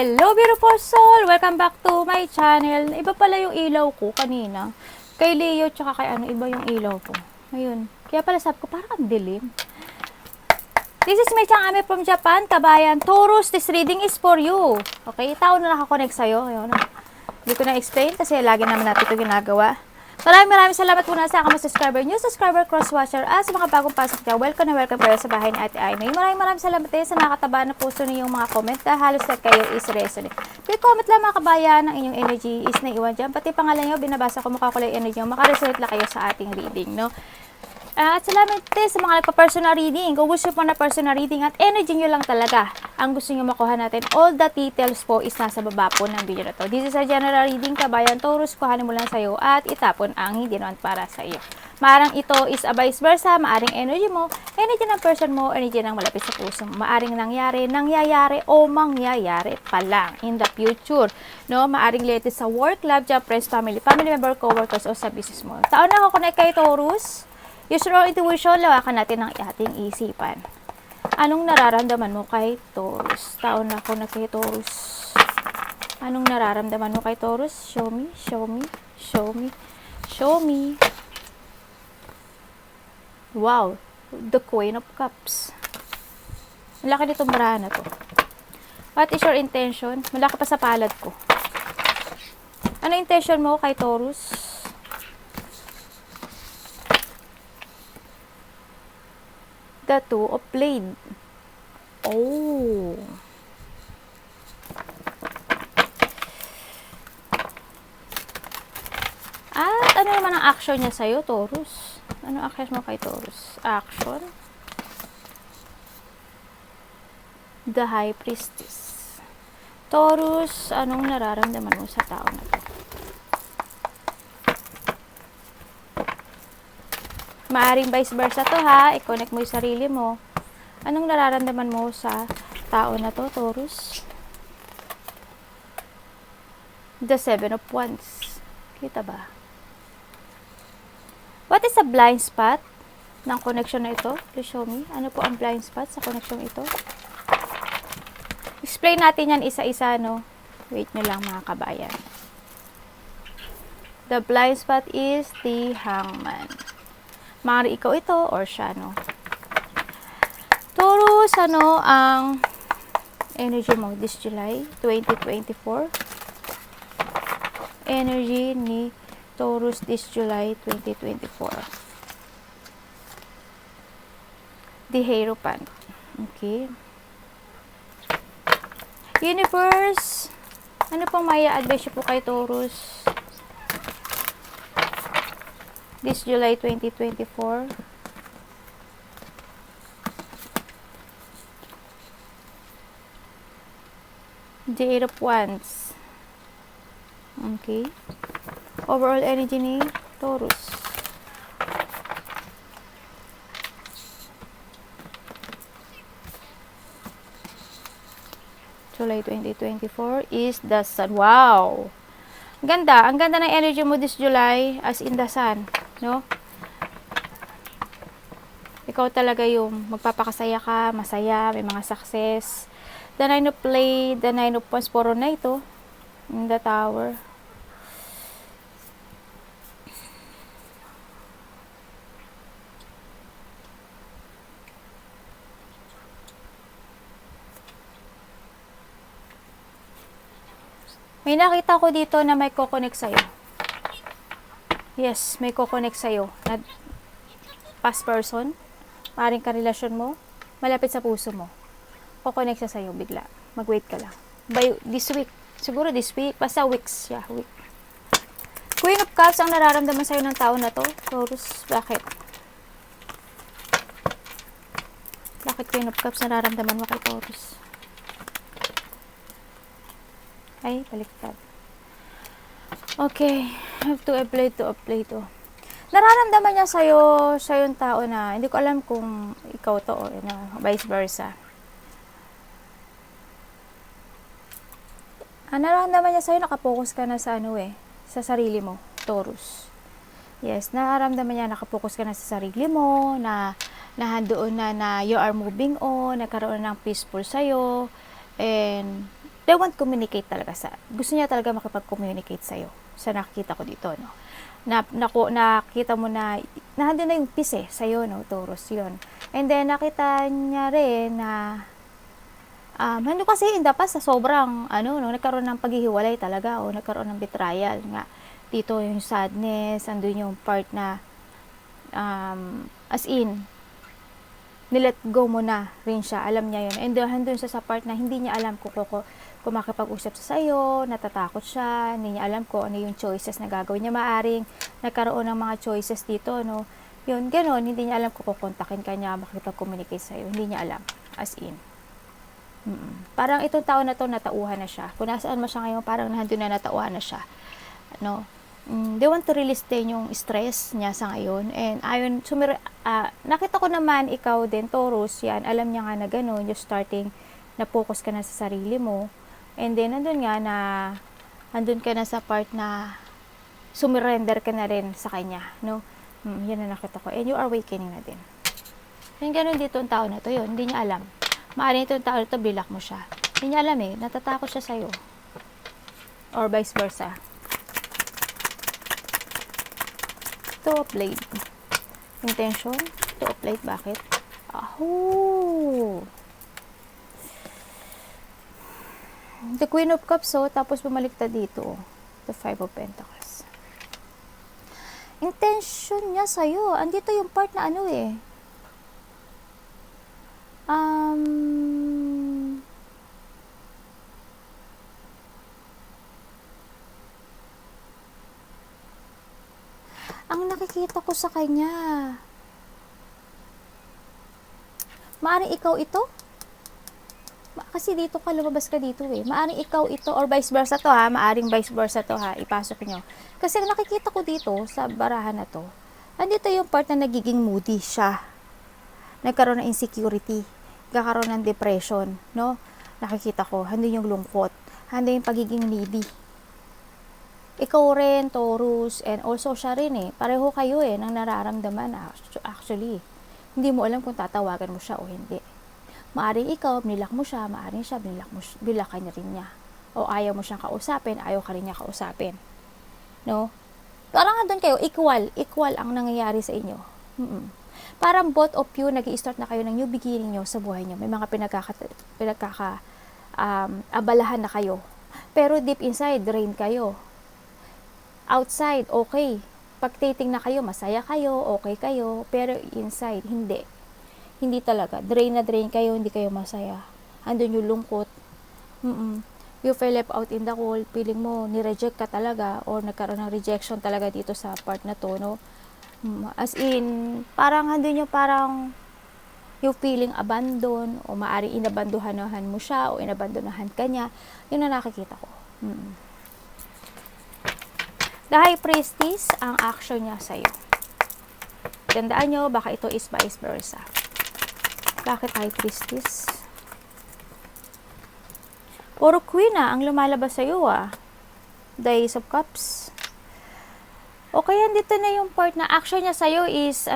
Hello beautiful soul! Welcome back to my channel. Iba pala yung ilaw ko kanina. Kay Leo tsaka kay iba yung ilaw ko. Ayun. Kaya pala sabi ko, parang ang dilim. This is my Chang Ame from Japan, kabayan. Taurus, this reading is for you. Okay? Tao na nakakonect sa'yo. Ayun. Hindi ko na-explain kasi lagi naman natin ito ginagawa. Maraming salamat po na sa aking subscriber, new subscriber, cross-watcher, at sa mga bagong pasok dyan. Welcome na welcome kayo sa bahay ni Ate Aimee. Maraming salamat din sa nakataba na puso niyong mga comment dahil halos lahat kayo is resonate. Quick comment lang mga kabayan, ang inyong energy is naiwan dyan. Pati pangalan nyo, binabasa ko, makakulay energy nyo, makaresonate lang kayo sa ating reading, no? At salamat din sa mga nagpa-personal reading. Kung gusto po na personal reading at energy nyo lang talaga ang gusto nyo makuha natin, all the details po is nasa baba po ng video na to. This is a general reading, kabayan Taurus. Kuhanin mo lang sa'yo at itapon ang hindi naman para sa iyo. Maarang ito is a vice versa, maaring energy mo, energy ng person mo, energy ng malapit sa puso mo. Maaring nangyayari o mangyayari pa lang in the future. No? Maaring related sa work, love, job, friends, family member, co-workers o sa business mo. Taon na ako connect kay Taurus. Use your own intuition, lawakan natin ang ating isipan. Anong nararamdaman mo kay Taurus? Taon na ako na kay Taurus. Anong nararamdaman mo kay Taurus? Show me, show me, show me, show me. Wow, the Queen of Cups. Malaki nitong baraha na to. What is your intention? Malaki pa sa palad ko. Ano intention mo kay Taurus? The Two of Blades. Oh. At ano naman ang action niya sa'yo, Taurus? Ano action mo kay Taurus? Action. The High Priestess. Taurus, anong nararamdaman mo sa tao na to? Maaring vice versa to ha. I-connect mo yung sarili mo. Anong nararamdaman mo sa tao na to, Taurus? The Seven of Wands. Kita ba? What is a blind spot ng connection na ito? Please show me. Ano po ang blind spot sa connection ito? Explain natin yan isa-isa, no? Wait nyo lang mga kabayan. The blind spot is the Hangman. Maaari ikaw ito or siya, no? Taurus, ano ang energy mo this July 2024? Energy ni Taurus this July 2024. The Hierophant. Okay. Universe, ano pong maya advice po kay Taurus this July 2024? The Eight of Wands. Okay. Overall energy ni Taurus. July 2024 is the Sun. Wow! Ganda. Ang ganda ng energy mo this July as in the Sun. No? Ikaw talaga yung magpapakasaya ka, masaya, may mga success. The Nine of Blades, the Nine of Wands, puro na ito. In the Tower. May nakita ko dito na may kukonek sa'yo. Yes, may kukonek sa'yo. Na past person, maaaring karelasyon mo, malapit sa puso mo. Kukonek siya sa'yo bigla. Mag-wait ka lang. By this week. Siguro this week. Basta weeks. Yeah, week. Queen of Cups ang nararamdaman sa'yo ng tao na to. Taurus, bakit? Bakit Queen of Cups nararamdaman mo kay Taurus? Ay, baliktad. Okay. Have to apply to. Nararamdaman niya sa'yo yung tao na, hindi ko alam kung ikaw to o vice versa. Nararamdaman niya sa'yo, nakapokus ka na sa sa sarili mo, Taurus. Yes, nararamdaman niya, nakapokus ka na sa sarili mo, na nandoon na you are moving on, nagkaroon ng peaceful sa'yo, and they won't communicate talaga gusto niya talaga makipag-communicate sa'yo. Sa nakikita ko dito, no? Nakita mo na nandun na yung peace sa'yo, no, Taurus, yun. And then, nakita niya rin na, ano kasi in the past, sa sobrang, no, nagkaroon ng paghihiwalay talaga, o nagkaroon ng betrayal, nga, dito yung sadness, andun yung part na, as in, nilet go mo na rin siya, alam niya yun. And handun siya sa part na hindi niya alam kung makipag-usap sa sayo, natatakot siya, hindi niya alam kung ano yung choices na gagawin niya. Maaring nagkaroon ng mga choices dito, no? Yun, gano'n, hindi niya alam kung kukontakin ka niya, makipag-communicate sa'yo. Hindi niya alam, as in. Parang itong tao na to, natauhan na siya. Kung nasaan mo siya ngayon, parang nandun na natauhan na siya. No? They want to release din yung stress niya sa ngayon. And ayun, nakita ko naman, ikaw din, Taurus, yan, alam niya nga na gano'n, you're starting na focus ka na sa sarili mo. And then, nandun ka na sa part na sumurrender ka na rin sa kanya, no? Yan na nakita ko. And you are awakening na din. Yung ganun dito ang tao na to, yun, hindi niya alam. Maaari itong tao na to, bilak mo siya. Hindi niya alam natatakot siya sa'yo. Or vice versa. Two of Blade. Intention? Two of Blade, bakit? The Queen of Cups, tapos bumaliktad dito. The Five of Pentacles. Intention niya sa'yo. Andito yung part na ang nakikita ko sa kanya. Maaring ikaw ito? Kasi dito ka, lumabas ka dito Maaring ikaw ito or vice versa to maaring vice versa to ipasok nyo. Kasi nakikita ko dito sa barahan na to, andito yung part na nagiging moody siya. Nagkaroon ng insecurity, nagkaroon ng depression, no? Nakikita ko, andun yung lungkot, andun yung pagiging needy. Ikaw rin, Taurus, and also siya rin pareho kayo ng nararamdaman actually. Hindi mo alam kung tatawagan mo siya o hindi. Maaring ikaw, binilak mo siya, maaring siya, binilak ka na rin niya. O ayaw mo siyang kausapin, ayaw ka rin niya kausapin. No? Parang doon kayo, equal ang nangyayari sa inyo. Parang both of you, nag-i-start na kayo ng new beginning nyo sa buhay nyo. May mga abalahan na kayo. Pero deep inside, drain kayo. Outside, okay. Pag dating na kayo, masaya kayo, okay kayo. Pero inside, hindi. Hindi talaga. Drain na drain kayo, hindi kayo masaya. Andun yung lungkot. You feel left out in the cold. Feeling mo, ni-reject ka talaga or nagkaroon ng rejection talaga dito sa part na to, no? As in, parang andun yung parang yung feeling abandon o maaaring inabandonahan mo siya o inabandonahan ka niya. Yun na nakikita ko. The High Priestess, ang action niya sa'yo. Tandaan nyo, baka ito is vice versa. Bakit High Priestess? Puro Queen ang lumalabas sa'yo The Ace of Cups. O kaya dito na yung part na action niya sa'yo is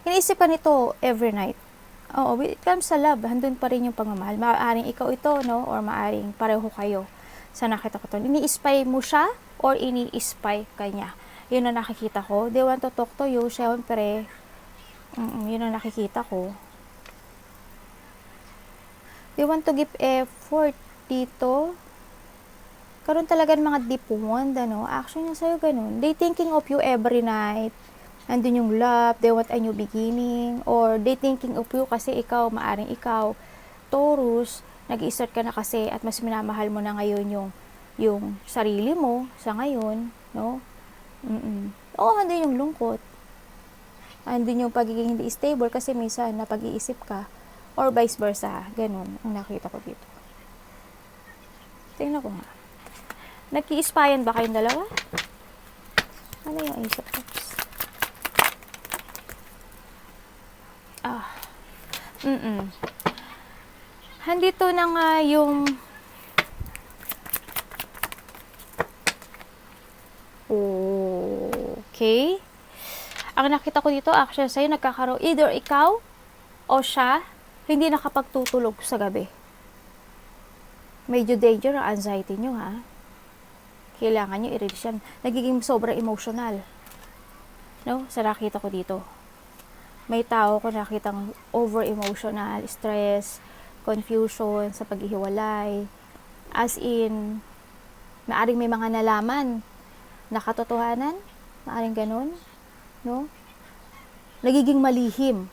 iniisip ka nito every night. Oo, when it comes sa love, handun pa rin yung pagmamahal. Maaaring ikaw ito, no? Or maaaring pareho kayo. Sa nakita ko to. Ini-spy mo siya or ini-spy ka niya. Yun ang nakikita ko. They want to talk to you. Siyempre, yun ang nakikita ko. They want to give effort dito. Karoon talaga ng mga deep wound, Action niya sa'yo, ganun. They thinking of you every night. Nandun yung love. They want a new beginning. Or they thinking of you kasi maaring ikaw, Taurus, nag-i-start ka na kasi at mas minamahal mo na ngayon yung sarili mo sa ngayon, no? Oo, andun yung lungkot. Andun yung pagiging hindi stable kasi minsan na pag-iisip ka or vice versa. Ganun ang nakita ko dito. Tingnan ko nga. Nag-i-spyan ba kayong dalawa? Ano yung Ace of Cups? Handito na nga yung okay. Ang nakita ko dito, actually sa'yo, nagkakaroon, either ikaw o siya, hindi nakapagtutulog sa gabi. Medyo danger ang anxiety nyo, ha? Kailangan nyo i-release yan. Nagiging sobrang emotional. No? Sa nakita ko dito. May tao ko nakitang over-emotional, stress, confusion sa paghihiwalay. As in, maaring may mga nalaman na katotohanan. Maaring ganun. No? Nagiging malihim.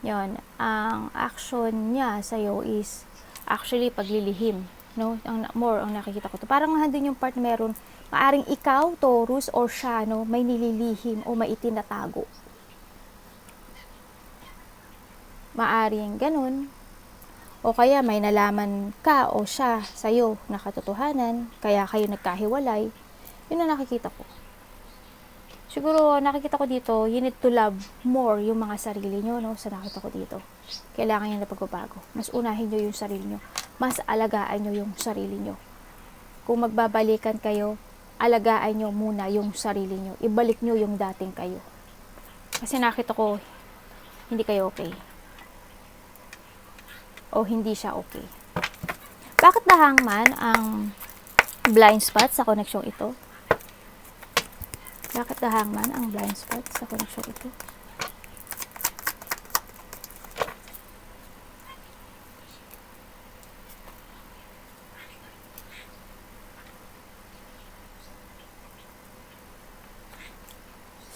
Yon, ang action niya sa'yo is actually paglilihim. No? More ang nakikita ko to. Parang nandun yung part na meron, maaring ikaw, Taurus, or siya, no, may nililihim o may itinatago. Maaring ganun. O kaya may nalaman ka o siya sa'yo na katotohanan, kaya kayo nagkahiwalay. Yun ang nakikita ko. Siguro, nakikita ko dito, you need to love more yung mga sarili nyo, no? Sa nakita ko dito. Kailangan nyo na pagbabago. Mas unahin nyo yung sarili nyo. Mas alagaan nyo yung sarili nyo. Kung magbabalikan kayo, alagaan nyo muna yung sarili nyo. Ibalik nyo yung dating kayo. Kasi nakita ko, hindi kayo okay. O hindi siya okay. Bakit the Hangman ang blind spot sa koneksyong ito? Bakit the Hangman ang blind spot sa connection ito?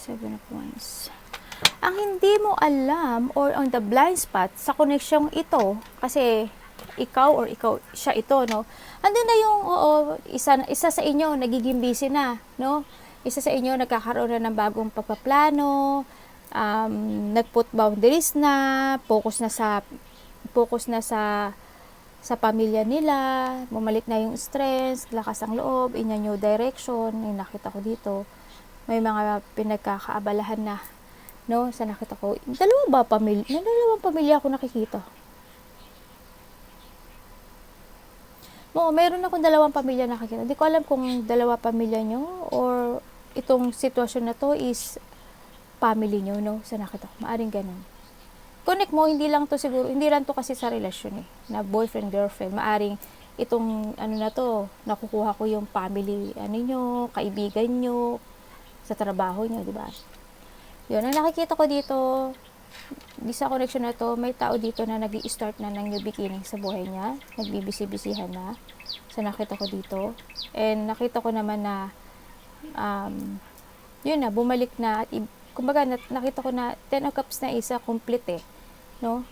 Seven of Wands. Ang hindi mo alam or on the blind spot sa koneksyong ito, kasi ikaw or ikaw, siya ito, no? Andun na yung, isa sa inyo nagiging busy na, no? Isa sa inyo nagkakaroon na ng bagong pagpaplano, nag-put boundaries na, focus na sa pamilya nila, bumalik na yung stress, lakas ang loob, in a new direction, yung nakita ko dito. May mga pinagkakaabalahan na, no? Sa nakita ko, dalawang pamilya ako nakikita. Meron akong dalawang pamilya nakikita. Hindi ko alam kung dalawa pamilya nyo or itong sitwasyon na to is family nyo, no? Sa nakita ko. Maaring ganun. Connect mo, hindi lang to kasi sa relasyon na boyfriend, girlfriend. Maaring itong na to, nakukuha ko yung family, nyo, kaibigan nyo, sa trabaho nyo, di ba? Yun, ang nakikita ko dito, di sa connection na to, may tao dito na nag-i-start na ng new beginning sa buhay niya. Nagbibisi-bisihan na. Sa nakita ko dito. And nakita ko naman na yun na, bumalik na. At kumbaga, nakita ko na 10 of Cups na isa, complete no?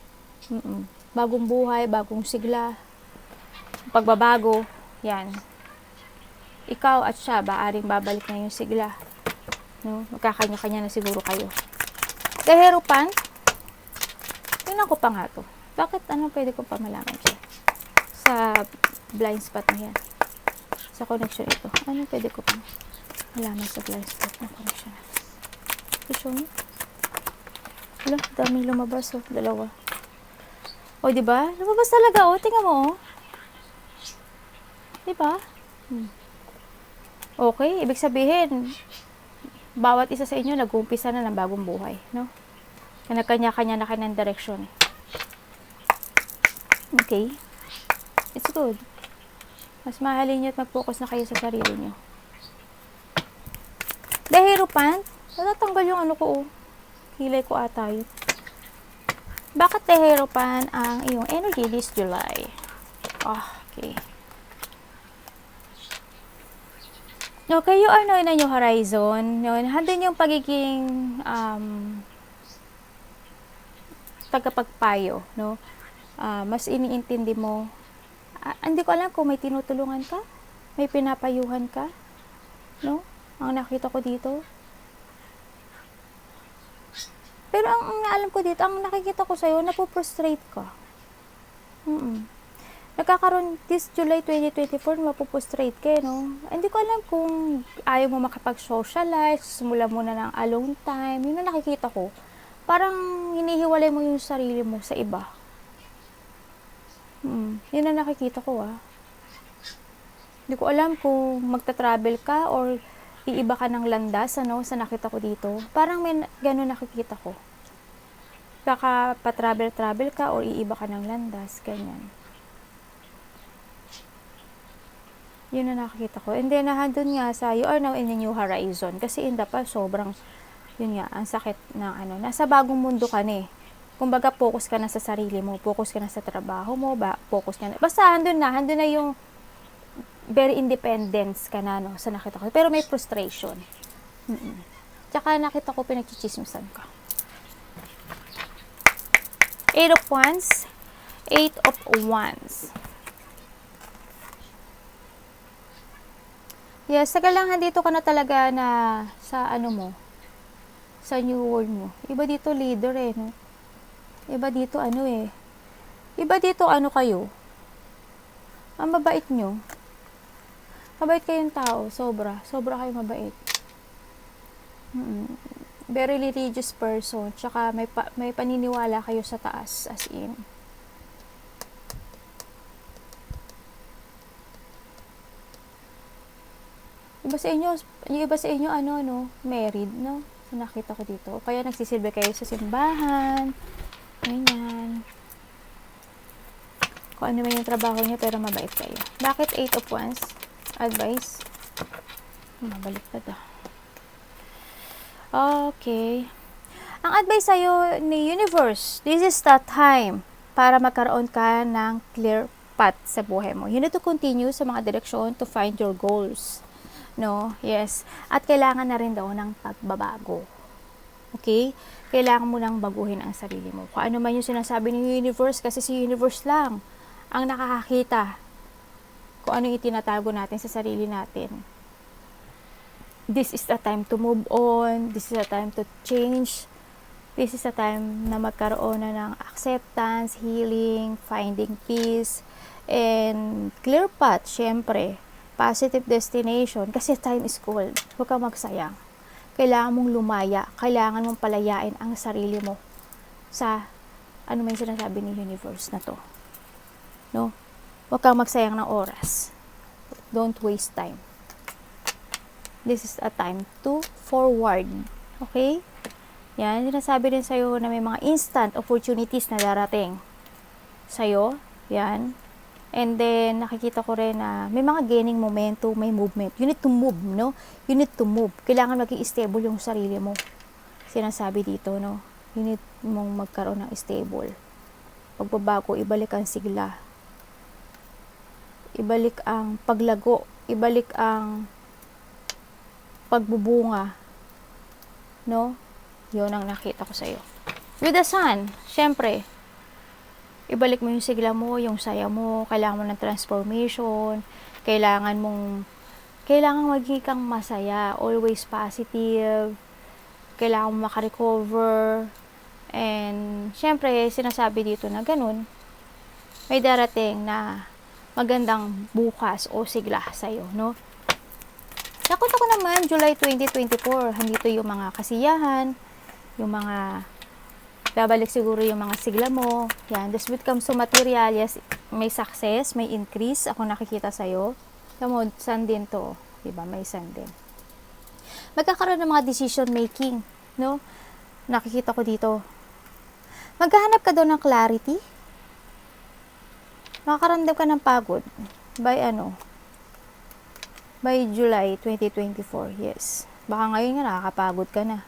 Bagong buhay, bagong sigla, pagbabago, yan. Ikaw at siya, baaring babalik na yung sigla. No? Magkakanya-kanya na siguro kayo. Kaherupan, tingnan ko pa nga to. Bakit pwede ko pa malaman siya? Sa blind spot na yan. Sa connection ito. Pwede ko pa malaman sa blind spot na connection. Show me. Wala, daming lumabas. Dalawa. Diba? Lumabas talaga, tingnan mo, Diba? Okay, ibig sabihin, bawat isa sa inyo nag-uumpisa na ng bagong buhay, no? Kanya-kanya na kayo ng direction. Okay? It's good. Mas mahalin nyo at mag-focus na kayo sa sarili nyo. Dahirupan, natatanggal yung kilay ko ata yun. Bakit dahirupan ang iyong energy this July? Okay. Okay, you are knowing na yung horizon. Yun, handin yung pagiging tagapagpayo, no? Mas iniintindi mo. Hindi ko alam kung may tinutulungan ka, may pinapayuhan ka, no? Ang nakita ko dito. Pero ang alam ko dito, ang nakikita ko sa'yo, napuprostrate ka. Nagkakaroon this July 2024, mapuprostrate ka, no? Hindi ko alam kung ayaw mo makapag-socialize, simula muna ng alone time. Yun ang nakikita ko. Parang hinihiwalay mo yung sarili mo sa iba. Yun ang nakikita ko, Hindi ko alam kung magta-travel ka or iiba ka ng landas, sa nakita ko dito. Parang may gano'n nakikita ko. Baka pa-travel ka or iiba ka ng landas, ganyan. Yun na nakikita ko. And then, nandun nga sa, you are now in a new horizon. Kasi in the past, sobrang, yun nga, ang sakit ng ano. Nasa bagong mundo ka na eh. Kumbaga, focus ka na sa sarili mo. Focus ka na sa trabaho mo. Focus ka na. Basta, handun na yung very independence ka na, no, sa nakita ko. Pero may frustration. Tsaka nakita ko, pinagchichismisan ka. 8 of Wands. 8 of Wands. Yes, tagalangan dito ka na talaga na sa ano mo, sa new world mo. Iba dito leader eh, no? Iba dito ano eh. Iba dito ano kayo. Ang mabait nyo. Mabait kayong tao, sobra. Sobra kayo mabait. Very religious person. Tsaka may paniniwala kayo sa taas, as in. Yung iba sa inyo ano, married, no? So, nakita ko dito. Kaya nagsisilbi kayo sa simbahan. Ganyan. Kung ano man yung trabaho niyo, pero mabait kayo. Bakit 8 of Wands? Advice? Mabalik na to. Okay. Ang advice sa'yo ni Universe, this is the time para magkaroon ka ng clear path sa buhay mo. You need to continue sa mga direksyon to find your goals. No? Yes. At kailangan na rin daw ng pagbabago. Okay? Kailangan mo nang baguhin ang sarili mo. Kung ano man yung sinasabi ng Universe, kasi si Universe lang ang nakakakita kung ano yung itinatago natin sa sarili natin. This is the time to move on. This is the time to change. This is the time na magkaroon na ng acceptance, healing, finding peace, and clear path, syempre. Positive destination, kasi time is gold. Huwag kang magsayang. Kailangan mong lumaya, kailangan mong palayain ang sarili mo sa ano may sinasabi ni Universe na to. No? Huwag kang magsayang ng oras. Don't waste time. This is a time to forward. Okay? Yan, sinasabi din sa'yo na may mga instant opportunities na darating sa'yo. Yan. And then, nakikita ko rin na may mga gaining momentum, may movement. You need to move, no? You need to move. Kailangan maging stable yung sarili mo. Sinasabi dito, no? You need mong magkaroon ng stable. Pagbabago, ibalik ang sigla. Ibalik ang paglago. Ibalik ang pagbubunga. No? Yun ang nakita ko sa'yo. With the Sun, syempre, ibalik mo yung sigla mo, yung saya mo, kailangan mo ng transformation, kailangan maging kang masaya, always positive, kailangan mo makarecover, and syempre, sinasabi dito na ganun, may darating na magandang bukas o sigla sa'yo, no? Nakita ko naman, July 2024, andito yung mga kasiyahan, yung mga babalik siguro yung mga sigla mo. Yan. This will comes to material. Yes, may success, may increase. Ako nakikita sa'yo. Tamo, sun din to. Diba? May sun din. Magkakaroon ng mga decision making. No? Nakikita ko dito. Maghahanap ka daw ng clarity. Makakaramdam ka ng pagod. By ano? By July 2024. Yes. Baka ngayon nga nakakapagod ka na.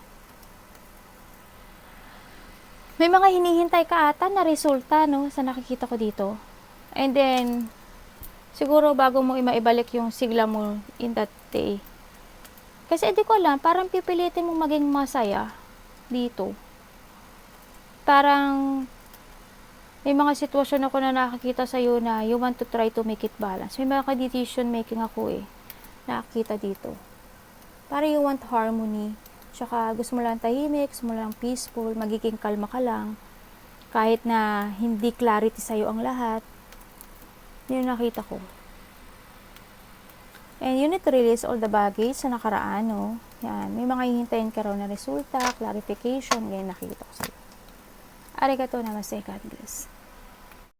May mga hinihintay ka ata na resulta, no, sa nakikita ko dito. And then, siguro bago mo maibalik yung sigla mo in that day. Kasi di ko alam, parang pipilitin mong maging masaya dito. Parang, may mga sitwasyon ako na nakakita sa'yo na you want to try to make it balance. May mga decision making ako eh, nakakita dito. Para you want harmony. Tsaka gusto mo lang tahimik, gusto mo lang peaceful, magiging kalma ka lang. Kahit na hindi clarity sa'yo ang lahat. Yun nakita ko. And you need to release all the baggage sa nakaraan, no? Yan. May mga hihintayin ka raw na resulta, clarification, ganyan nakita ko sa'yo. Arigato namaste, God bless.